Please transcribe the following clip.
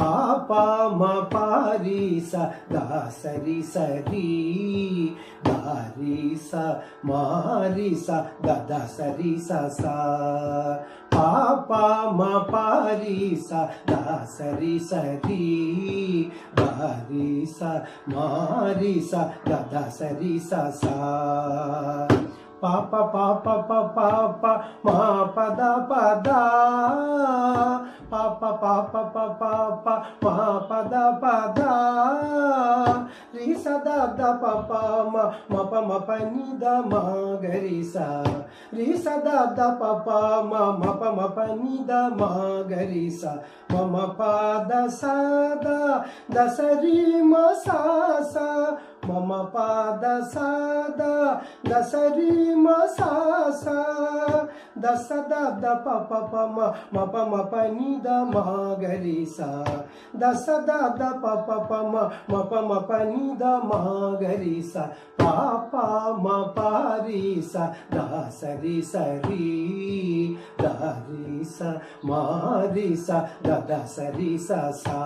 పాపా మా పారి స గా సరి సరి గారి స మారి స గద సరి స సా పాపా మా పారి స గా సరి సరి గారి స మారి స గద సరి స సా పాప పాప పాప మా పద పద పాప పాప పాప మా పద పద రి సద ద పప మ ప మ ప ని ద మ గరి స రి సద ద పప మ ప మ ప ని ద మ గరి స మ ప ద స ద ద స రి మ స స మమ పాద సాద దసరి మ స దస ద ప ప ప మ ప మ ప ని ద మ గరి స దస ద ప ప ప మ ప మ ప ని ద మ గరి స పా ప మ ప రి స ద సరి సరి ద రి స మ రి స ద సరి స సా